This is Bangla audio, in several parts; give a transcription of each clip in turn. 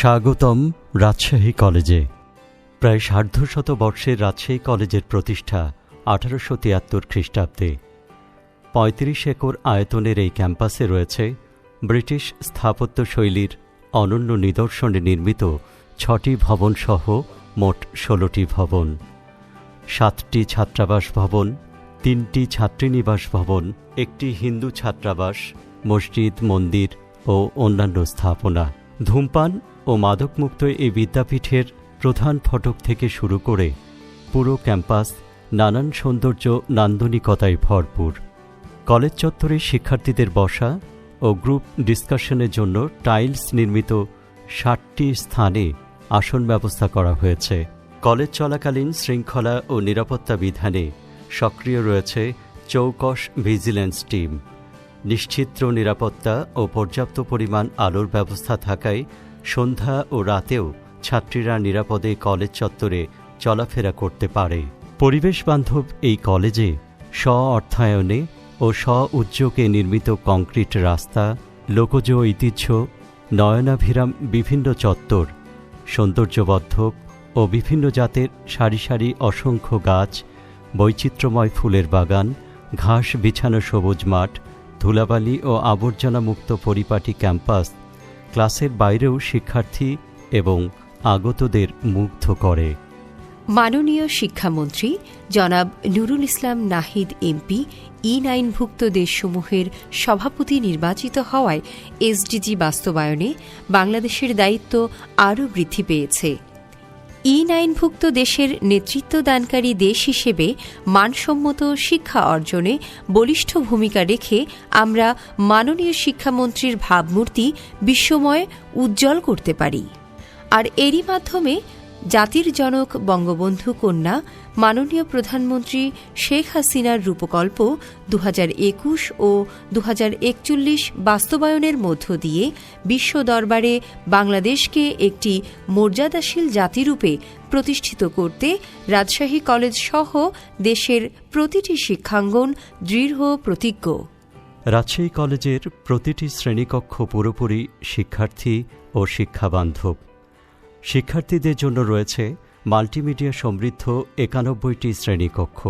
স্বাগতম রাজশাহী কলেজে। প্রায় সার্ধশত বর্ষের রাজশাহী কলেজের প্রতিষ্ঠা 1873 খ্রিস্টাব্দে। ৩৫ একর আয়তনের এই ক্যাম্পাসে রয়েছে ব্রিটিশ স্থাপত্যশৈলীর অনন্য নিদর্শনে নির্মিত ৬টি ভবনসহ মোট ১৬টি ভবন, ৭টি ছাত্রাবাস ভবন, ৩টি ছাত্রীনিবাস ভবন, একটি হিন্দু ছাত্রাবাস, মসজিদ, মন্দির ও অন্যান্য স্থাপনা। ধূমপান ও মাদকমুক্ত এই বিদ্যাপীঠের প্রধান ফটক থেকে শুরু করে পুরো ক্যাম্পাস নানান সৌন্দর্য নান্দনিকতায় ভরপুর। কলেজ চত্বরে শিক্ষার্থীদের বসা ও গ্রুপ ডিসকাশনের জন্য টাইলস নির্মিত ৬০টি স্থানে আসন ব্যবস্থা করা হয়েছে। কলেজ চলাকালীন শৃঙ্খলা ও নিরাপত্তা বিধানে সক্রিয় রয়েছে চৌকস ভিজিল্যান্স টিম। নিশ্চিদ্র নিরাপত্তা ও পর্যাপ্ত পরিমাণ আলোর ব্যবস্থা থাকায় সন্ধ্যা ও রাতেও ছাত্রীরা নিরাপদে কলেজ চত্বরে চলাফেরা করতে পারে। পরিবেশবান্ধব এই কলেজে স্ব-অর্থায়নে ও স্ব-উদ্যোগে নির্মিত কংক্রিট রাস্তা, লোকজ ঐতিহ্য, নয়নাভিরাম বিভিন্ন চত্বর, সৌন্দর্যবর্ধক ও বিভিন্ন জাতের সারি সারি অসংখ্য গাছ, বৈচিত্র্যময় ফুলের বাগান, ঘাস বিছানো সবুজ মাঠ, ধুলাবালি ও আবর্জনামুক্ত পরিপাটি ক্যাম্পাস ক্লাসের বাইরেও শিক্ষার্থী এবং আগতদের মুগ্ধ করে। মাননীয় শিক্ষামন্ত্রী জনাব নুরুল ইসলাম নাহিদ এমপি E9ভুক্ত দেশসমূহের সভাপতি নির্বাচিত হওয়ায় এসডিজি বাস্তবায়নে বাংলাদেশের দায়িত্ব আরও বৃদ্ধি পেয়েছে। E9ভুক্ত দেশের নেতৃত্বদানকারী দেশ হিসেবে মানসম্মত শিক্ষা অর্জনে বলিষ্ঠ ভূমিকা রেখে আমরা মাননীয় শিক্ষামন্ত্রীর ভাবমূর্তি বিশ্বময় উজ্জ্বল করতে পারি। আর এরই মাধ্যমে জাতির জনক বঙ্গবন্ধু কন্যা মাননীয় প্রধানমন্ত্রী শেখ হাসিনার রূপকল্প 2021 ও 2041 বাস্তবায়নের মধ্য দিয়ে বিশ্ব দরবারে বাংলাদেশকে একটি মর্যাদাশীল জাতিরূপে প্রতিষ্ঠিত করতে রাজশাহী কলেজ সহ দেশের প্রতিটি শিক্ষাঙ্গন দৃঢ় প্রতিজ্ঞ। রাজশাহী কলেজের প্রতিটি শ্রেণীকক্ষ পুরোপুরি শিক্ষার্থী ও শিক্ষাবান্ধব। শিক্ষার্থীদের জন্য রয়েছে মাল্টিমিডিয়া সমৃদ্ধ ৯১টি শ্রেণীকক্ষ,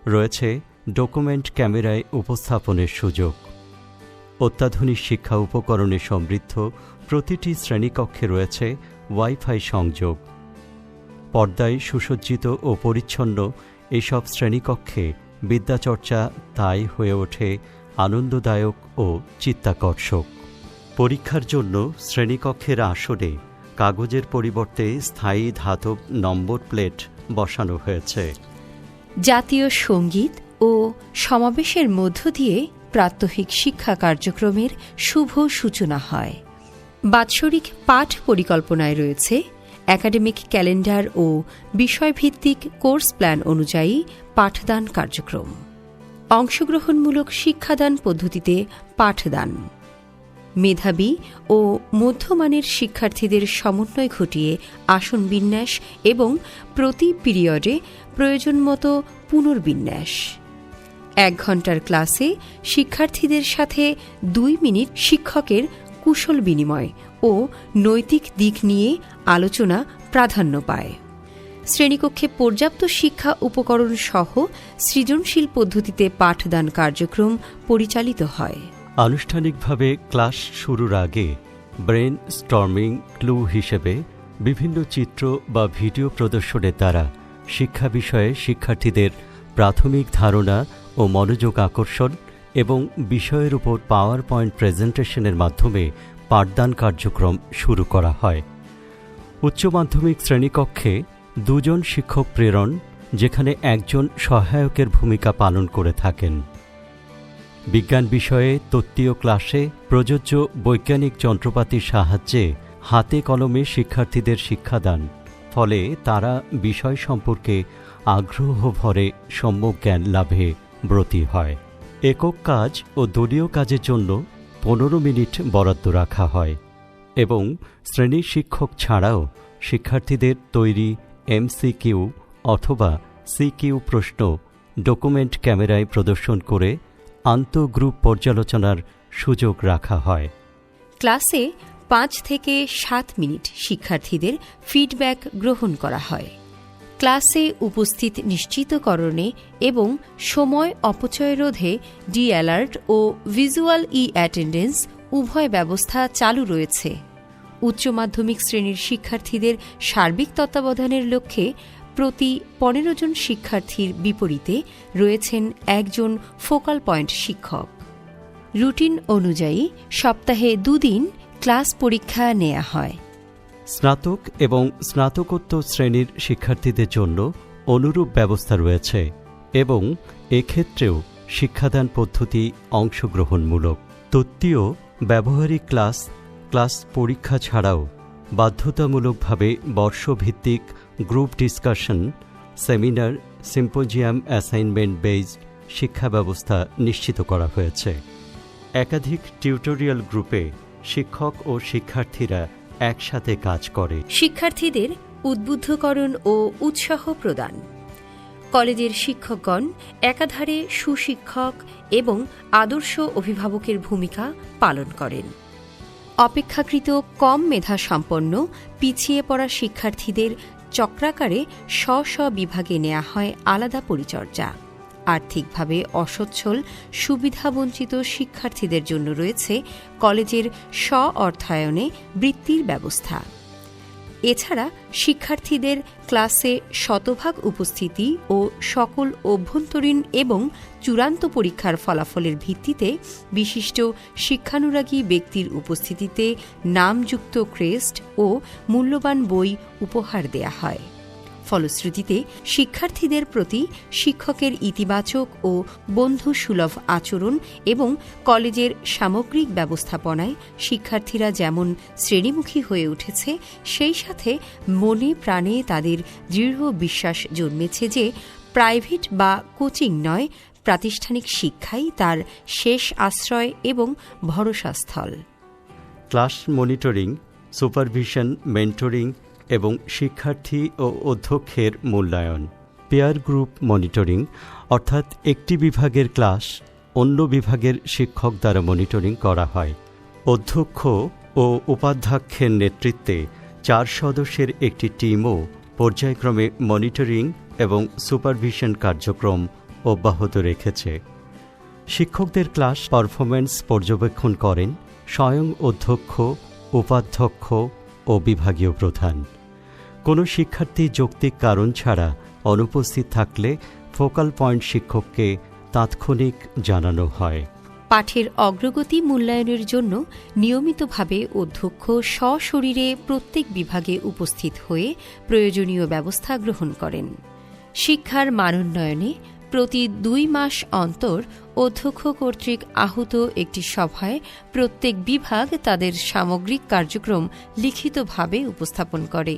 রয়েছে ডকুমেন্ট ক্যামেরায় উপস্থাপনের সুযোগ। অত্যাধুনিক শিক্ষা উপকরণে সমৃদ্ধ প্রতিটি শ্রেণীকক্ষে রয়েছে ওয়াইফাই সংযোগ। পর্দায় সুসজ্জিত ও পরিচ্ছন্ন এসব শ্রেণীকক্ষে বিদ্যাচর্চা তাই হয়ে ওঠে আনন্দদায়ক ও চিত্তাকর্ষক। পরীক্ষার জন্য শ্রেণীকক্ষের আসনে কাগজের পরিবর্তে স্থায়ী ধাতব নম্বর প্লেট বসানো হয়েছে। জাতীয় সঙ্গীত ও সমাবেশের মধ্য দিয়ে প্রাত্যহিক শিক্ষা কার্যক্রমের শুভ সূচনা হয়। বাৎসরিক পাঠ পরিকল্পনায় রয়েছে একাডেমিক ক্যালেন্ডার ও বিষয়ভিত্তিক কোর্স প্ল্যান অনুযায়ী পাঠদান কার্যক্রম, অংশগ্রহণমূলক শিক্ষাদান পদ্ধতিতে পাঠদান, মেধাবী ও মধ্যমানের শিক্ষার্থীদের সমন্বয় ঘটিয়ে আসন বিন্যাস এবং প্রতি পিরিয়ডে প্রয়োজনমতো পুনর্বিন্যাস। ১ ঘণ্টার ক্লাসে শিক্ষার্থীদের সাথে ২ মিনিট শিক্ষকের কুশল বিনিময় ও নৈতিক দিক নিয়ে আলোচনা প্রাধান্য পায়। শ্রেণীকক্ষে পর্যাপ্ত শিক্ষা উপকরণ সহ সৃজনশীল পদ্ধতিতে পাঠদান কার্যক্রম পরিচালিত হয়। আনুষ্ঠানিকভাবে ক্লাস শুরুর আগে ব্রেন স্টর্মিং ক্লু হিসেবে বিভিন্ন চিত্র বা ভিডিও প্রদর্শনের দ্বারা শিক্ষা বিষয়ে শিক্ষার্থীদের প্রাথমিক ধারণা ও মনোযোগ আকর্ষণ এবং বিষয়ের উপর পাওয়ার পয়েন্ট প্রেজেন্টেশনের মাধ্যমে পাঠদান কার্যক্রম শুরু করা হয়। উচ্চ মাধ্যমিক শ্রেণীকক্ষে ২ জন শিক্ষক প্রেরণ, যেখানে একজন সহায়কের ভূমিকা পালন করে থাকেন। বিজ্ঞান বিষয়ে তত্ত্বীয় ক্লাসে প্রযোজ্য বৈজ্ঞানিক যন্ত্রপাতির সাহায্যে হাতে কলমে শিক্ষার্থীদের শিক্ষাদান, ফলে তারা বিষয় সম্পর্কে আগ্রহ ভরে সম্যক জ্ঞান লাভে ব্রতী হয়। একক কাজ ও দলীয় কাজের জন্য ১৫ মিনিট বরাদ্দ রাখা হয় এবং শ্রেণীর শিক্ষক ছাড়াও শিক্ষার্থীদের তৈরি MCQ অথবা CQ প্রশ্ন ডকুমেন্ট ক্যামেরায় প্রদর্শন করে আন্তঃগ্রুপ পর্যালোচনার সুযোগ রাখা হয়। ক্লাসে 5 থেকে 7 মিনিট শিক্ষার্থীদের ফিডব্যাক গ্রহণ করা হয়। ক্লাসে উপস্থিত নিশ্চিতকরণে এবং সময় অপচয় রোধে ডি অ্যালার্ট ও ভিজুয়াল অ্যাটেন্ডেন্স উভয় ব্যবস্থা চালু রয়েছে। উচ্চ মাধ্যমিক শ্রেণীর শিক্ষার্থীদের সার্বিক তত্ত্বাবধানের লক্ষ্যে প্রতি 15 জন শিক্ষার্থীর বিপরীতে রয়েছেন একজন ফোকাল পয়েন্ট শিক্ষক। রুটিন অনুযায়ী সপ্তাহে 2 দিন ক্লাস পরীক্ষা নেওয়া হয়। স্নাতক এবং স্নাতকোত্তর শ্রেণীর শিক্ষার্থীদের জন্য অনুরূপ ব্যবস্থা রয়েছে এবং এক্ষেত্রেও শিক্ষাদান পদ্ধতি অংশগ্রহণমূলক। তত্ত্বীয় ব্যবহারিক ক্লাস পরীক্ষা ছাড়াও বাধ্যতামূলকভাবে বর্ষভিত্তিক group discussion, seminar, symposium, assignment based শিক্ষা ব্যবস্থা নিশ্চিত করা হয়েছে। একাধিক টিউটোরিয়াল গ্রুপে শিক্ষক ও শিক্ষার্থীরা একসাথে কাজ করে। শিক্ষার্থীদের উদ্বুদ্ধকরণ ও উৎসাহ প্রদান। কলেজের শিক্ষকগণ একাধারে সুশিক্ষক এবং আদর্শ অভিভাবকের ভূমিকা পালন করেন। অপেক্ষাকৃত কম মেধাসম্পন্ন পিছিয়ে পড়া শিক্ষার্থীদের চক্রাকারে স্ব বিভাগে নেওয়া হয় আলাদা পরিচর্যা। আর্থিকভাবে অসচ্ছল সুবিধাবঞ্চিত শিক্ষার্থীদের জন্য রয়েছে কলেজের স্ব-অর্থায়নে বৃত্তির ব্যবস্থা। এছাড়া শিক্ষার্থীদের ক্লাসে শতভাগ উপস্থিতি ও সকল অভ্যন্তরীণ এবং চূড়ান্ত পরীক্ষার ফলাফলের ভিত্তিতে বিশিষ্ট শিক্ষানুরাগী ব্যক্তির উপস্থিতিতে নামযুক্ত ক্রেস্ট ও মূল্যবান বই উপহার দেয়া হয়। ফলশ্রুতিতে শিক্ষার্থীদের প্রতি শিক্ষকের ইতিবাচক ও বন্ধুসুলভ আচরণ এবং কলেজের সামগ্রিক ব্যবস্থাপনায় শিক্ষার্থীরা যেমন শ্রেণীমুখী হয়ে উঠেছে, সেই সাথে মনে প্রাণে তাদের দৃঢ় বিশ্বাস জন্মেছে যে প্রাইভেট বা কোচিং নয়, প্রাতিষ্ঠানিক শিক্ষাই তার শেষ আশ্রয় এবং ভরসাস্থল। ক্লাস মনিটরিং, সুপারভিশন, মেন্টরিং এবং শিক্ষার্থী ও অধ্যক্ষের মূল্যায়ন। পেয়ার গ্রুপ মনিটরিং, অর্থাৎ একটি বিভাগের ক্লাস অন্য বিভাগের শিক্ষক দ্বারা মনিটরিং করা হয়। অধ্যক্ষ ও উপাধ্যক্ষের নেতৃত্বে 4 সদস্যের একটি টিমও পর্যায়ক্রমে মনিটরিং এবং সুপারভিশন কার্যক্রম অব্যাহত রেখেছে। শিক্ষকদের ক্লাস পারফরম্যান্স পর্যবেক্ষণ করেন স্বয়ং অধ্যক্ষ, উপাধ্যক্ষ ও বিভাগীয় প্রধান। কোনো শিক্ষার্থী যৌক্তিক কারণ ছাড়া অনুপস্থিত থাকলে ফোকাল পয়েন্ট শিক্ষককে তাৎক্ষণিক জানানো হয়। পাঠের অগ্রগতি মূল্যায়নের জন্য নিয়মিতভাবে অধ্যক্ষ সশরীরে প্রত্যেক বিভাগে উপস্থিত হয়ে প্রয়োজনীয় ব্যবস্থা গ্রহণ করেন। শিক্ষার মানোন্নয়নে প্রতি 2 মাস অন্তর অধ্যক্ষ কর্তৃক আহুত একটি সভায় প্রত্যেক বিভাগ তাদের সামগ্রিক কার্যক্রম লিখিতভাবে উপস্থাপন করে।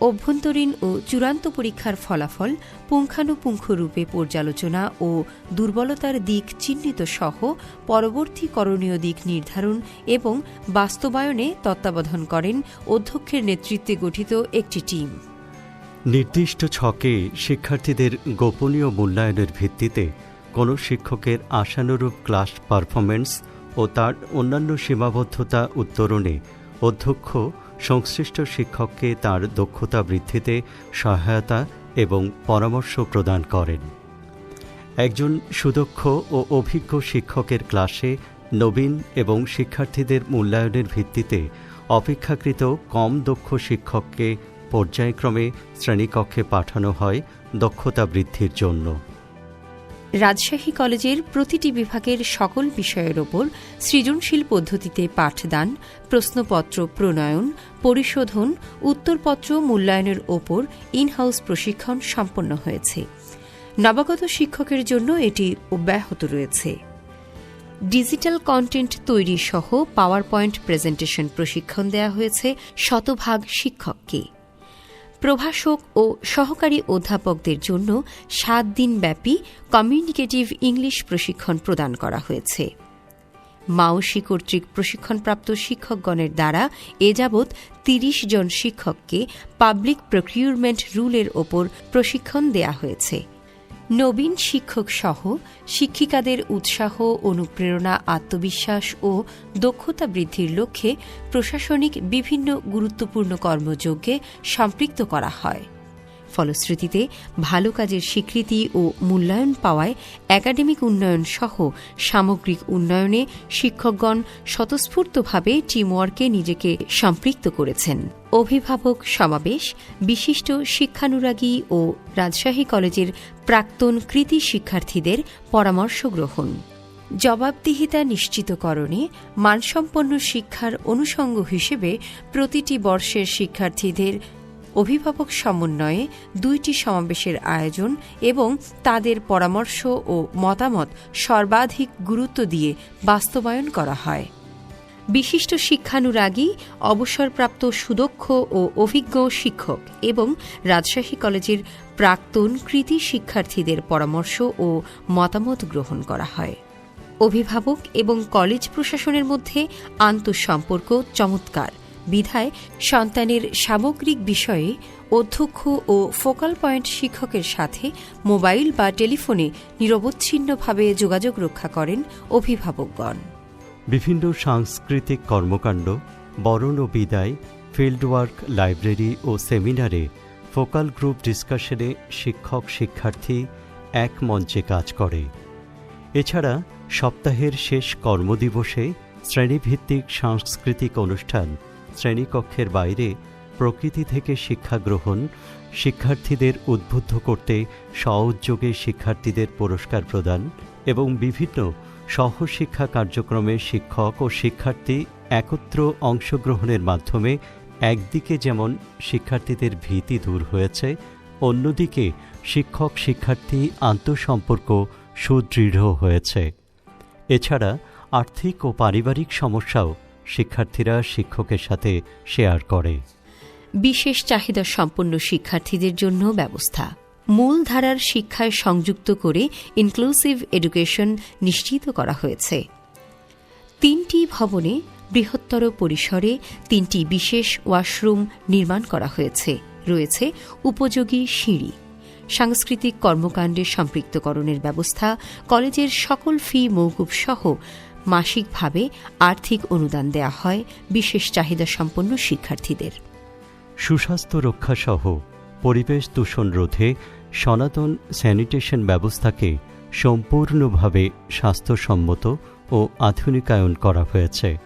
অভ্যন্তরীণ ও চূড়ান্ত পরীক্ষার ফলাফল পুঙ্খানুপুঙ্খরূপে পর্যালোচনা ও দুর্বলতার দিক চিহ্নিত সহ পরবর্তী করণীয় দিক নির্ধারণ এবং বাস্তবায়নে তত্ত্বাবধান করেন অধ্যক্ষের নেতৃত্বে গঠিত একটি টিম। নির্দিষ্ট ছকে শিক্ষার্থীদের গোপনীয় মূল্যায়নের ভিত্তিতে কোনো শিক্ষকের আশানুরূপ ক্লাস পারফরম্যান্স ও তার অন্যান্য সীমাবদ্ধতা উত্তরণে অধ্যক্ষ সংশ্লিষ্ট শিক্ষককে তার দক্ষতা বৃদ্ধিতে সহায়তা এবং পরামর্শ প্রদান করেন। একজন সুদক্ষ ও অভিজ্ঞ শিক্ষকের ক্লাসে নবীন এবং শিক্ষার্থীদের মূল্যায়নের ভিত্তিতে অপেক্ষাকৃত কম দক্ষ শিক্ষককে পর্যায়ক্রমে শ্রেণীকক্ষে পাঠানো হয় দক্ষতা বৃদ্ধির জন্য। রাজশাহী কলেজের প্রতিটি বিভাগের সকল বিষয়ের ওপর সৃজনশীল পদ্ধতিতে পাঠদান, প্রশ্নপত্র প্রণয়ন, পরিশোধন, উত্তরপত্র মূল্যায়নের ওপর ইন-হাউস প্রশিক্ষণ সম্পন্ন হয়েছে। নবাগত শিক্ষকের জন্য এটি অব্যাহত রয়েছে। ডিজিটাল কন্টেন্ট তৈরি সহ পাওয়ার পয়েন্ট প্রেজেন্টেশন প্রশিক্ষণ দেওয়া হয়েছে শতভাগ শিক্ষককে। প্রভাষক ও সহকারী অধ্যাপকদের জন্য 7 দিনব্যাপী কমিউনিকেটিভ ইংলিশ প্রশিক্ষণ প্রদান করা হয়েছে। মাওসি কর্তৃক প্রশিক্ষণপ্রাপ্ত শিক্ষকগণের দ্বারা এ যাবৎ 30 জন শিক্ষককে পাবলিক প্রকিউরমেন্ট রুলের ওপর প্রশিক্ষণ দেয়া হয়েছে। নবীন শিক্ষক সহ শিক্ষিকাদের উৎসাহ, অনুপ্রেরণা, আত্মবিশ্বাস ও দক্ষতা বৃদ্ধির লক্ষ্যে প্রশাসনিক বিভিন্ন গুরুত্বপূর্ণ কর্মযজ্ঞে সম্পৃক্ত করা হয়। ফলশ্রুতিতে ভালো কাজের স্বীকৃতি ও মূল্যায়ন পাওয়ায় একাডেমিক উন্নয়ন সহ সামগ্রিক উন্নয়নে শিক্ষকগণ স্বতঃস্ফূর্তভাবে টিমওয়ার্কে নিজেকে সম্পৃক্ত করেছেন। অভিভাবক সমাবেশ, বিশিষ্ট শিক্ষানুরাগী ও রাজশাহী কলেজের প্রাক্তন কৃতী শিক্ষার্থীদের পরামর্শ গ্রহণ, জবাবদিহিতা নিশ্চিতকরণে মানসম্পন্ন শিক্ষার অনুষঙ্গ হিসেবে প্রতিটি বর্ষের শিক্ষার্থীদের অভিভাবক সমন্বয়ে 2টি সমাবেশের আয়োজন এবং তাদের পরামর্শ ও মতামত সর্বাধিক গুরুত্ব দিয়ে বাস্তবায়ন করা হয়। বিশিষ্ট শিক্ষানুরাগী, অবসরপ্রাপ্ত সুদক্ষ ও অভিজ্ঞ শিক্ষক এবং রাজশাহী কলেজের প্রাক্তন কৃতী শিক্ষার্থীদের পরামর্শ ও মতামত গ্রহণ করা হয়। অভিভাবক এবং কলেজ প্রশাসনের মধ্যে আন্তঃসম্পর্ক চমৎকার বিধায় সন্তানের সামগ্রিক বিষয়ে অধ্যক্ষ ও ফোকাল পয়েন্ট শিক্ষকের সাথে মোবাইল বা টেলিফোনে নিরবচ্ছিন্নভাবে যোগাযোগ রক্ষা করেন অভিভাবকগণ। বিভিন্ন সাংস্কৃতিক কর্মকাণ্ড, বরণ ও বিদায়, ফিল্ড ওয়ার্ক, লাইব্রেরি ও সেমিনারে ফোকাল গ্রুপ ডিসকাশনে শিক্ষক শিক্ষার্থী এক মঞ্চে কাজ করে। এছাড়া সপ্তাহের শেষ কর্মদিবসে শ্রেণীভিত্তিক সাংস্কৃতিক অনুষ্ঠান, শ্রেণীকক্ষের বাইরে প্রকৃতি থেকে শিক্ষা গ্রহণ, শিক্ষার্থীদের উদ্বুদ্ধ করতে স্ব-উদ্যোগে শিক্ষার্থীদের পুরস্কার প্রদান এবং বিভিন্ন সহশিক্ষা কার্যক্রমে শিক্ষক ও শিক্ষার্থী একত্র অংশগ্রহণের মাধ্যমে একদিকে যেমন শিক্ষার্থীদের ভীতি দূর হয়েছে, অন্যদিকে শিক্ষক শিক্ষার্থী আন্তঃসম্পর্ক সুদৃঢ় হয়েছে। এছাড়া আর্থিক ও পারিবারিক সমস্যাও শিক্ষার্থীরা শিক্ষকের সাথে শেয়ার করে। বিশেষ চাহিদা সম্পন্ন শিক্ষার্থীদের জন্য ব্যবস্থা, মূলধারার শিক্ষায় সংযুক্ত করে ইনক্লুসিভ এডুকেশন নিশ্চিত করা হয়েছে। 3টি ভবনে বৃহত্তর পরিসরে 3টি বিশেষ ওয়াশরুম নির্মাণ করা হয়েছে। রয়েছে উপযোগী সিঁড়ি। সাংস্কৃতিক কর্মকাণ্ডে সম্পৃক্তকরণের ব্যবস্থা, কলেজের সকল ফি মওকুফ সহ মাসিকভাবে আর্থিক অনুদান দেয়া হয় বিশেষ চাহিদা সম্পন্ন শিক্ষার্থীদের। সুস্বাস্থ্য রক্ষাসহ পরিবেশ দূষণ রোধে সনাতন স্যানিটেশন ব্যবস্থাকে সম্পূর্ণভাবে স্বাস্থ্যসম্মত ও আধুনিকায়ন করা হয়েছে।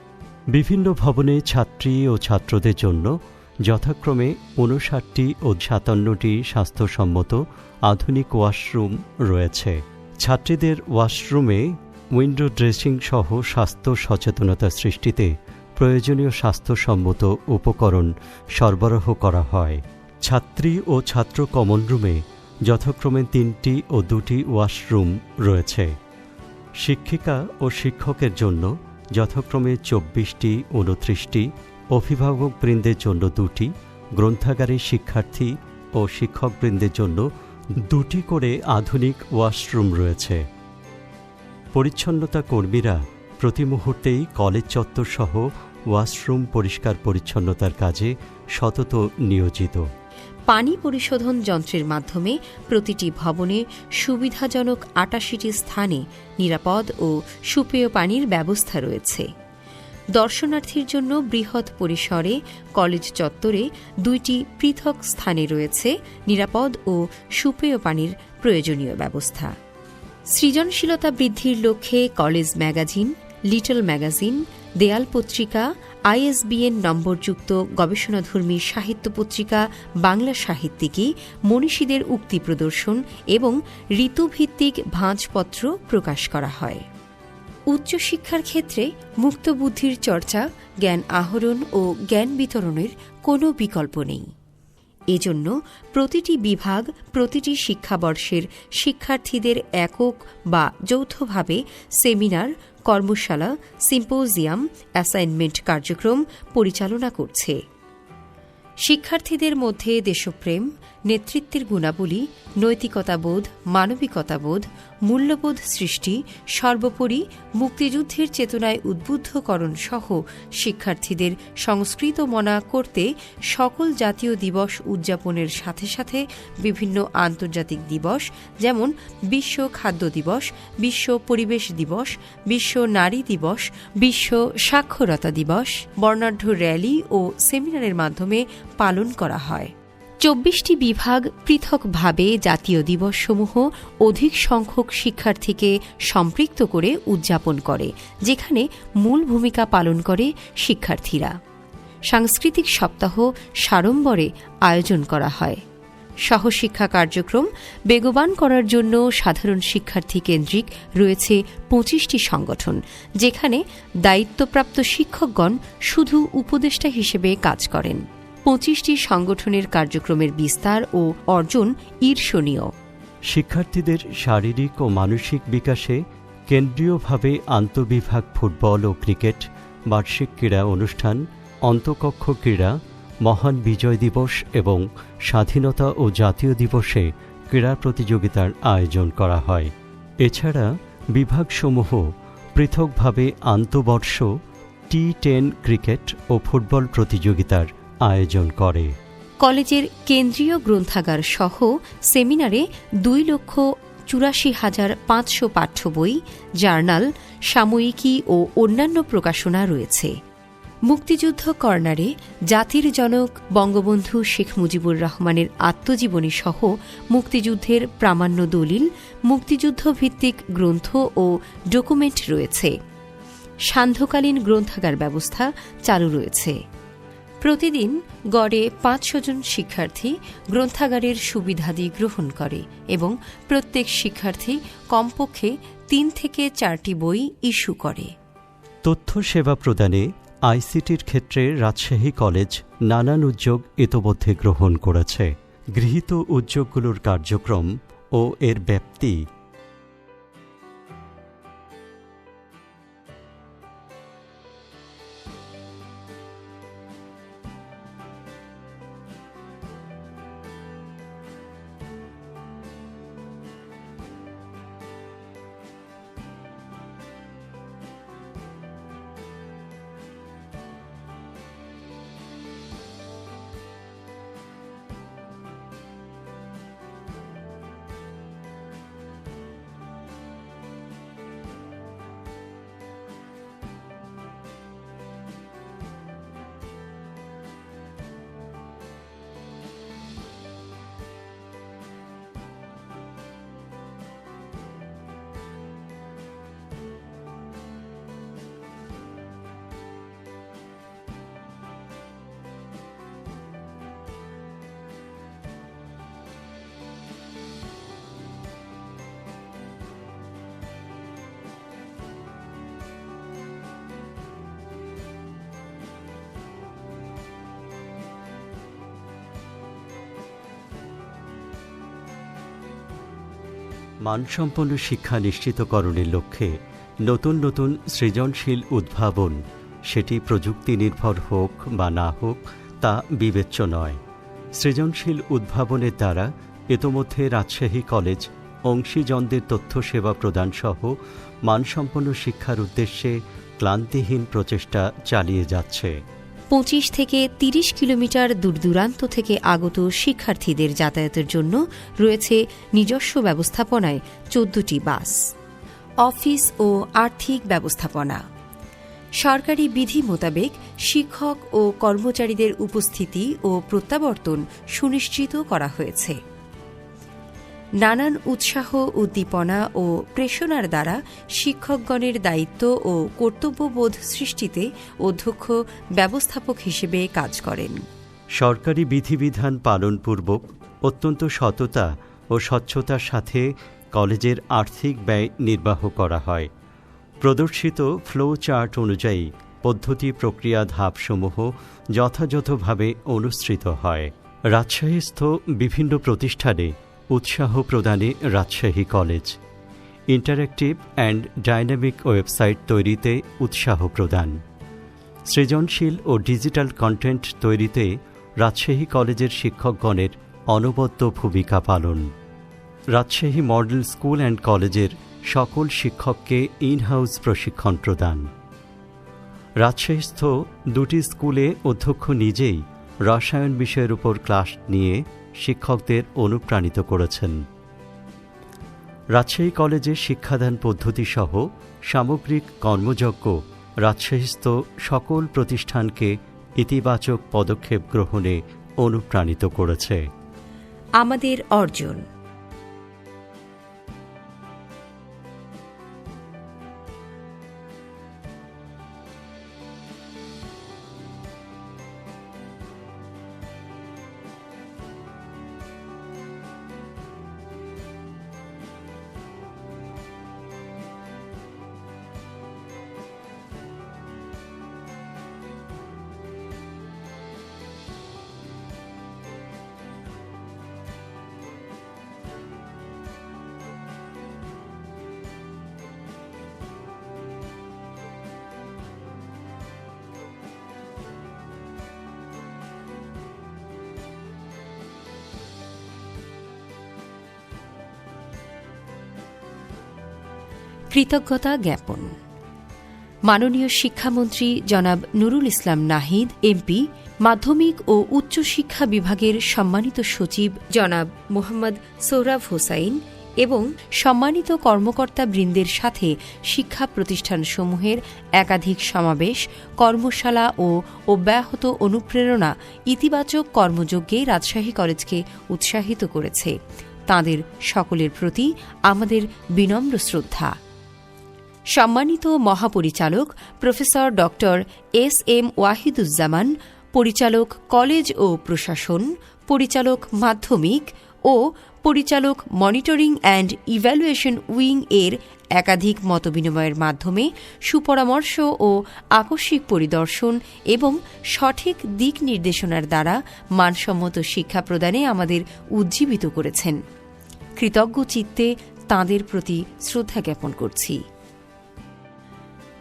বিভিন্ন ভবনে ছাত্রী ও ছাত্রদের জন্য যথাক্রমে 59টি ও 57টি স্বাস্থ্যসম্মত আধুনিক ওয়াশরুম রয়েছে। ছাত্রীদের ওয়াশরুমে উইন্ডো ড্রেসিং সহ স্বাস্থ্য সচেতনতা সৃষ্টিতে প্রয়োজনীয় স্বাস্থ্যসম্মত উপকরণ সরবরাহ করা হয়। ছাত্রী ও ছাত্র কমন রুমে যথাক্রমে 3টি ও 2টি ওয়াশরুম রয়েছে। শিক্ষিকা ও শিক্ষকের জন্য যথাক্রমে 24টি, 29টি, অভিভাবকবৃন্দের জন্য 2টি, গ্রন্থাগারে শিক্ষার্থী ও শিক্ষকবৃন্দের জন্য 2টি করে আধুনিক ওয়াশরুম রয়েছে। পরিচ্ছন্নতা কর্মীরা প্রতি মুহূর্তেই কলেজ চত্বর সহ ওয়াশরুম পরিষ্কার পরিচ্ছন্নতার কাজে সতত নিয়োজিত। পানি পরিশোধন যন্ত্রের মাধ্যমে প্রতিটি ভবনে সুবিধাজনক 88টি স্থানে নিরাপদ ও সুপেয় পানির ব্যবস্থা রয়েছে। দর্শনার্থীর জন্য বৃহৎ পরিসরে কলেজ চত্বরে 2টি পৃথক স্থানে রয়েছে নিরাপদ ও সুপেয় পানির প্রয়োজনীয় ব্যবস্থা। সৃজনশীলতা বৃদ্ধির লক্ষ্যে কলেজ ম্যাগাজিন, লিটল ম্যাগাজিন, দেয়াল পত্রিকা, ISBN নম্বরযুক্ত গবেষণাধর্মী সাহিত্য পত্রিকা বাংলা সাহিত্যিকী, মনীষীদের উক্তি প্রদর্শন এবং ঋতুভিত্তিক ভাঁজপত্র প্রকাশ করা হয়। উচ্চশিক্ষার ক্ষেত্রে মুক্ত বুদ্ধির চর্চা, জ্ঞান আহরণ ও জ্ঞান বিতরণের কোনো বিকল্প নেই। এজন্য প্রতিটি বিভাগ প্রতিটি শিক্ষাবর্ষের শিক্ষার্থীদের একক বা যৌথভাবে সেমিনার, কর্মশালা, সিম্পোজিয়াম, অ্যাসাইনমেন্ট কার্যক্রম পরিচালনা করছে। শিক্ষার্থীদের মধ্যে দেশপ্রেম, নেতৃত্বের গুণাবলী, নৈতিকতাবোধ, মানবিকতাবোধ, মূল্যবোধ সৃষ্টি, সর্বোপরি মুক্তিযুদ্ধের চেতনায় উদ্বুদ্ধকরণ সহ শিক্ষার্থীদের সংস্কৃত মনা করতে সকল জাতীয় দিবস উদযাপনের সাথে সাথে বিভিন্ন আন্তর্জাতিক দিবস যেমন বিশ্ব খাদ্য দিবস, বিশ্ব পরিবেশ দিবস, বিশ্ব নারী দিবস, বিশ্ব সাক্ষরতা দিবস, বর্ণাঢ্য র্যালি ও সেমিনারের মাধ্যমে পালন করা হয়। ২৪টি বিভাগ পৃথকভাবে জাতীয় দিবসসমূহ অধিক সংখ্যক শিক্ষার্থীকে সম্পৃক্ত করে উদযাপন করে, যেখানে মূল ভূমিকা পালন করে শিক্ষার্থীরা। সাংস্কৃতিক সপ্তাহ সাড়ম্বরে আয়োজন করা হয়। সহশিক্ষা কার্যক্রম বেগবান করার জন্য সাধারণ শিক্ষার্থী কেন্দ্রিক রয়েছে ২৫টি সংগঠন, যেখানে দায়িত্বপ্রাপ্ত শিক্ষকগণ শুধু উপদেষ্টা হিসেবে কাজ করেন। ২৫টি সংগঠনের কার্যক্রমের বিস্তার ও অর্জন ঈর্ষণীয়। শিক্ষার্থীদের শারীরিক ও মানসিক বিকাশে কেন্দ্রীয়ভাবে আন্তঃবিভাগ ফুটবল ও ক্রিকেট, বার্ষিক ক্রীড়া অনুষ্ঠান, অন্তঃকক্ষ ক্রীড়া, মহান বিজয় দিবস এবং স্বাধীনতা ও জাতীয় দিবসে ক্রীড়া প্রতিযোগিতার আয়োজন করা হয়। এছাড়া বিভাগসমূহ পৃথকভাবে আন্তঃবর্ষ T10 ক্রিকেট ও ফুটবল প্রতিযোগিতার আয়োজন করে। কলেজের কেন্দ্রীয় গ্রন্থাগার সহ সেমিনারে ২,৮৪,৫০০ পাঠ্য বই, জার্নাল, সাময়িকী ও অন্যান্য প্রকাশনা রয়েছে। মুক্তিযুদ্ধ কর্নারে জাতির জনক বঙ্গবন্ধু শেখ মুজিবুর রহমানের আত্মজীবনী সহ মুক্তিযুদ্ধের প্রামাণ্য দলিল, মুক্তিযুদ্ধভিত্তিক গ্রন্থ ও ডকুমেন্ট রয়েছে। সান্ধ্যকালীন গ্রন্থাগার ব্যবস্থা চালু রয়েছে। প্রতিদিন গড়ে ৫০০ জন শিক্ষার্থী গ্রন্থাগারের সুবিধাদি গ্রহণ করে এবং প্রত্যেক শিক্ষার্থী কমপক্ষে ৩ থেকে ৪টি বই ইস্যু করে। তথ্য সেবা প্রদানে আইসিটির ক্ষেত্রে রাজশাহী কলেজ নানান উদ্যোগ ইতোমধ্যে গ্রহণ করেছে। গৃহীত উদ্যোগগুলোর কার্যক্রম ও এর ব্যাপ্তি মানসম্পন্ন শিক্ষা নিশ্চিতকরণের লক্ষ্যে নতুন নতুন সৃজনশীল উদ্ভাবন, সেটি প্রযুক্তি নির্ভর হোক বা না হোক তা বিবেচ্য নয়। সৃজনশীল উদ্ভাবনের দ্বারা ইতোমধ্যে রাজশাহী কলেজ অংশীজনদের তথ্য সেবা প্রদানসহ মানসম্পন্ন শিক্ষার উদ্দেশ্যে ক্লান্তিহীন প্রচেষ্টা চালিয়ে যাচ্ছে। ২৫ থেকে ৩০ কিলোমিটার দূরদূরান্ত থেকে আগত শিক্ষার্থীদের যাতায়াতের জন্য রয়েছে নিজস্ব ব্যবস্থাপনায় ১৪টি বাস। অফিস ও আর্থিক ব্যবস্থাপনা। সরকারি বিধি মোতাবেক শিক্ষক ও কর্মচারীদের উপস্থিতি ও প্রত্যাবর্তন সুনিশ্চিত করা হয়েছে। নানান উৎসাহ, উদ্দীপনা ও প্রেরণার দ্বারা শিক্ষকগণের দায়িত্ব ও কর্তব্যবোধ সৃষ্টিতে অধ্যক্ষ ব্যবস্থাপক হিসেবে কাজ করেন। সরকারি বিধিবিধান পালনপূর্বক অত্যন্ত সততা ও স্বচ্ছতার সাথে কলেজের আর্থিক ব্যয় নির্বাহ করা হয়। প্রদর্শিত ফ্লো চার্ট অনুযায়ী পদ্ধতি প্রক্রিয়া ধাপসমূহ যথাযথভাবে অনুসৃত হয়। রাজশাহীস্থ বিভিন্ন প্রতিষ্ঠানে উৎসাহ প্রদানে Rajshahi college interactive and dynamic website তৈরিতে উৎসাহ প্রদান, সৃজনশীল ও ডিজিটাল কন্টেন্ট তৈরিতে রাজশাহী কলেজের শিক্ষকগণের অনবদ্য ভূমিকা পালন, রাজশাহী মডেল স্কুল অ্যান্ড কলেজের সকল শিক্ষককে ইন-হাউস প্রশিক্ষণ প্রদান। রাজশাহীস্থ দুটি স্কুলে অধ্যক্ষ নিজেই রসায়ন বিষয়ের উপর ক্লাস নিয়ে শিক্ষকদের অনুপ্রাণিত করেছেন। রাজশাহী কলেজে শিক্ষাদান পদ্ধতিসহ সামগ্রিক কর্মযজ্ঞ রাজশাহীস্থ সকল প্রতিষ্ঠানকে ইতিবাচক পদক্ষেপ গ্রহণে অনুপ্রাণিত করেছে। আমাদের অর্জন। কৃতজ্ঞতা জ্ঞাপন। মাননীয় শিক্ষামন্ত্রী জনাব নুরুল ইসলাম নাহিদ এমপি, মাধ্যমিক ও উচ্চশিক্ষা বিভাগের সম্মানিত সচিব জনাব মোহাম্মদ সোহরাব হোসাইন এবং সম্মানিত কর্মকর্তাবৃন্দের সাথে শিক্ষা প্রতিষ্ঠানসমূহের একাধিক সমাবেশ, কর্মশালা ও অব্যাহত অনুপ্রেরণা ইতিবাচক কর্মযজ্ঞে রাজশাহী কলেজকে উৎসাহিত করেছে। তাঁদের সকলের প্রতি আমাদের বিনম্র শ্রদ্ধা। সম্মানিত মহাপরিচালক প্রফেসর ডক্টর এস.এম. ওয়াহিদুজ্জামান, পরিচালক কলেজ ও প্রশাসন, পরিচালক মাধ্যমিক ও পরিচালক মনিটরিং অ্যান্ড ইভ্যালুয়েশন উইং এর একাধিক মতবিনিময়ের মাধ্যমে সুপরামর্শ ও আকস্মিক পরিদর্শন এবং সঠিক দিক নির্দেশনার দ্বারা মানসম্মত শিক্ষা প্রদানে আমাদের উজ্জীবিত করেছেন। কৃতজ্ঞ চিত্তে তাঁদের প্রতি শ্রদ্ধা জ্ঞাপন করছি।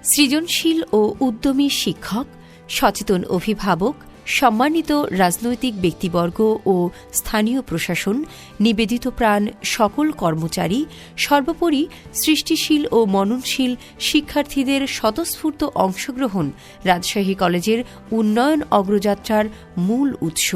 সৃজনশীল ও উদ্যমী শিক্ষক, সচেতন অভিভাবক, সম্মানিত রাজনৈতিক ব্যক্তিবর্গ ও স্থানীয় প্রশাসন, নিবেদিত প্রাণ সকল কর্মচারী, সর্বোপরি সৃষ্টিশীল ও মননশীল শিক্ষার্থীদের স্বতঃস্ফূর্ত অংশগ্রহণ রাজশাহী কলেজের উন্নয়ন অগ্রযাত্রার মূল উৎস।